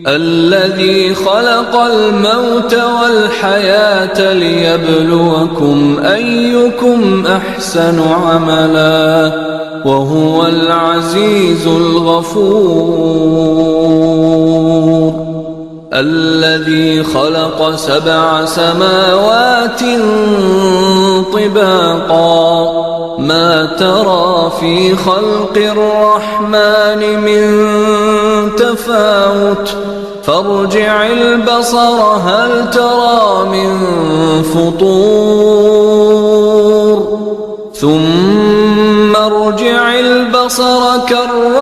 الذي خلق الموت والحياة ليبلوكم أيكم أحسن عملا وهو العزيز الغفور. الذي خلق 7 سماوات طباقا ما ترى في خلق الرحمن من تفاوت فارجع البصر هل ترى من فطور ثم ارجع البصر كرة